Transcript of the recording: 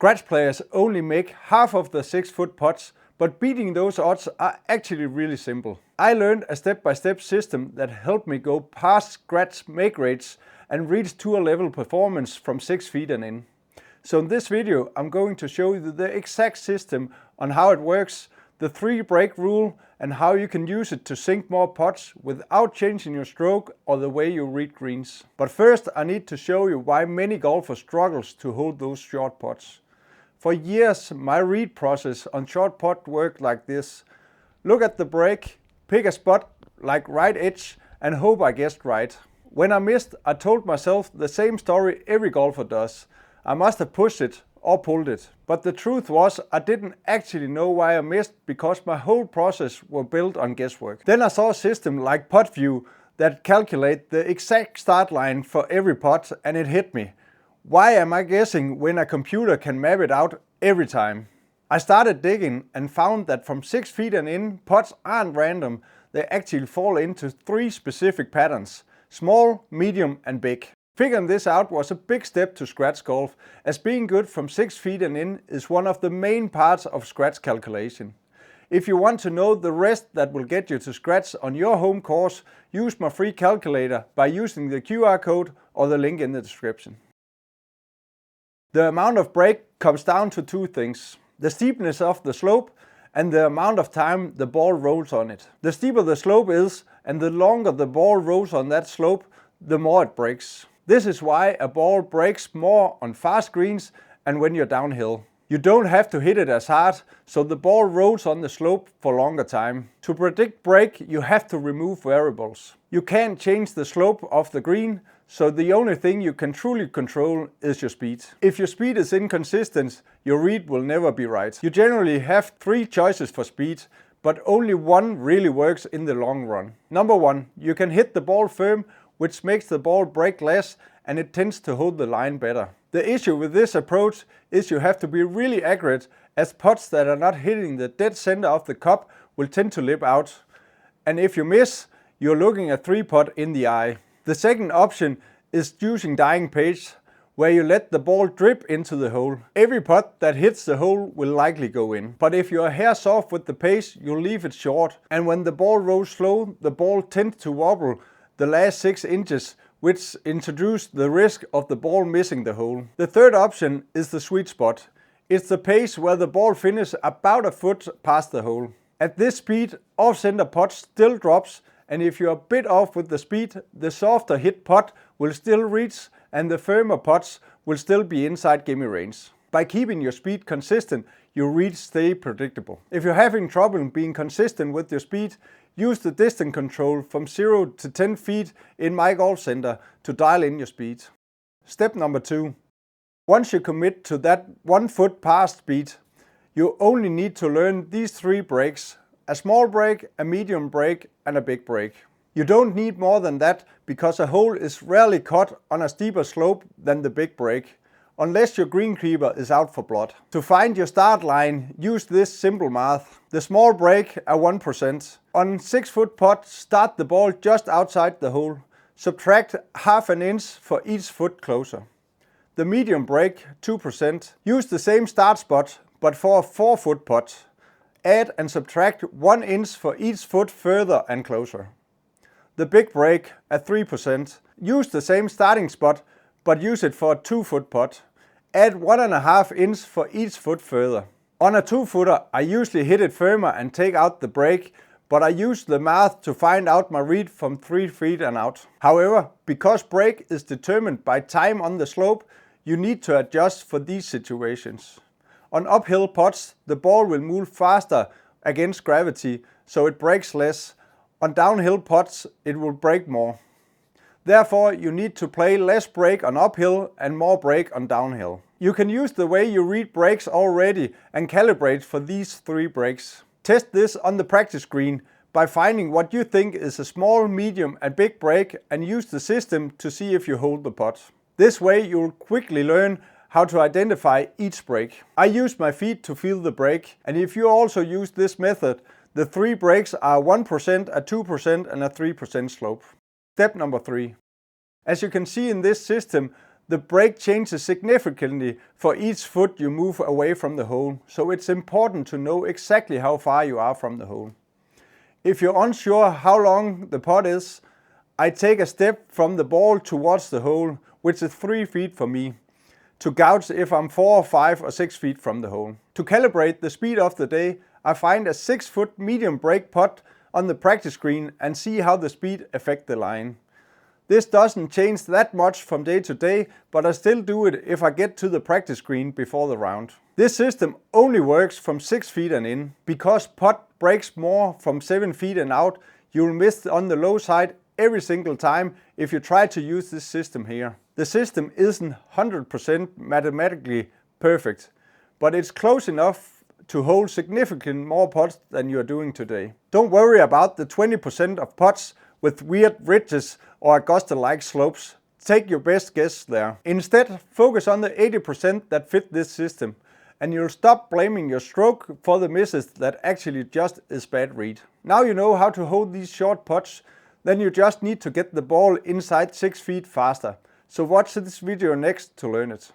Scratch players only make half of the 6-foot putts, but beating those odds are actually really simple. I learned a step-by-step system that helped me go past scratch make rates and reach tour level performance from 6 feet and in. So in this video I'm going to show you the exact system on how it works, the 3-break rule, and how you can use it to sink more putts without changing your stroke or the way you read greens. But first I need to show you why many golfers struggle to hold those short putts. For years my read process on short putt worked like this. Look at the break, pick a spot like right edge and hope I guessed right. When I missed, I told myself the same story every golfer does. I must have pushed it or pulled it. But the truth was I didn't actually know why I missed because my whole process was built on guesswork. Then I saw a system like PuttView that calculates the exact start line for every putt, and it hit me. Why am I guessing when a computer can map it out every time? I started digging and found that from 6 feet and in, putts aren't random. They actually fall into 3 specific patterns: small, medium and big. Figuring this out was a big step to scratch golf, as being good from 6 feet and in is one of the main parts of scratch calculation. If you want to know the rest that will get you to scratch on your home course, use my free calculator by using the QR code or the link in the description. The amount of break comes down to 2 things: the steepness of the slope and the amount of time the ball rolls on it. The steeper the slope is and the longer the ball rolls on that slope, the more it breaks. This is why a ball breaks more on fast greens and when you're downhill. You don't have to hit it as hard, so the ball rolls on the slope for longer time. To predict break, you have to remove variables. You can't change the slope of the green, so the only thing you can truly control is your speed. If your speed is inconsistent, your read will never be right. You generally have 3 choices for speed, but only one really works in the long run. Number 1, you can hit the ball firm, which makes the ball break less and it tends to hold the line better. The issue with this approach is you have to be really accurate, as putts that are not hitting the dead center of the cup will tend to lip out. And if you miss, you're looking a 3-putt in the eye. The second option is using dying pace, where you let the ball drip into the hole. Every putt that hits the hole will likely go in. But if you're hair soft with the pace, you'll leave it short. And when the ball rolls slow, the ball tends to wobble the last 6 inches, which introduces the risk of the ball missing the hole. The third option is the sweet spot. It's the pace where the ball finishes about a foot past the hole. At this speed, off-center putt still drops, and if you're a bit off with the speed, the softer hit putt will still reach and the firmer putts will still be inside gimme range. By keeping your speed consistent, your reads stay predictable. If you're having trouble being consistent with your speed, use the distance control from 0 to 10 feet in My Golf Center to dial in your speed. Step number 2. Once you commit to that 1 foot past speed, you only need to learn these 3 breaks: a small break, a medium break and a big break. You don't need more than that because a hole is rarely cut on a steeper slope than the big break, unless your greenkeeper is out for blood. To find your start line, use this simple math. The small break at 1%. On 6-foot putt, start the ball just outside the hole. Subtract half an inch for each foot closer. The medium break, 2%. Use the same start spot, but for a 4-foot putt. Add and subtract 1 inch for each foot further and closer. The big break at 3%. Use the same starting spot, but use it for a 2-foot putt. Add 1.5 inch for each foot further. On a 2-footer, I usually hit it firmer and take out the break, but I use the math to find out my read from 3 feet and out. However, because break is determined by time on the slope, you need to adjust for these situations. On uphill putts, the ball will move faster against gravity, so it breaks less. On downhill putts, it will break more. Therefore, you need to play less break on uphill and more break on downhill. You can use the way you read breaks already and calibrate for these 3 breaks. Test this on the practice green by finding what you think is a small, medium and big break and use the system to see if you hold the putt. This way you'll quickly learn how to identify each break. I use my feet to feel the break, and if you also use this method, the 3 breaks are 1%, a 2% and a 3% slope. Step number 3. As you can see in this system, the break changes significantly for each foot you move away from the hole, so it's important to know exactly how far you are from the hole. If you're unsure how long the putt is, I take a step from the ball towards the hole, which is 3 feet for me, to gauge if I'm 4, 5 or 6 feet from the hole. To calibrate the speed of the day, I find a 6-foot medium break putt on the practice green and see how the speed affects the line. This doesn't change that much from day to day, but I still do it if I get to the practice green before the round. This system only works from 6 feet and in. Because putt breaks more from 7 feet and out, you'll miss on the low side every single time if you try to use this system here. The system isn't 100% mathematically perfect, but it's close enough to hold significantly more putts than you are doing today. Don't worry about the 20% of putts with weird ridges or Augusta-like slopes. Take your best guess there. Instead, focus on the 80% that fit this system, and you'll stop blaming your stroke for the misses that actually just is bad read. Now you know how to hold these short putts, then you just need to get the ball inside 6 feet faster. So watch this video next to learn it.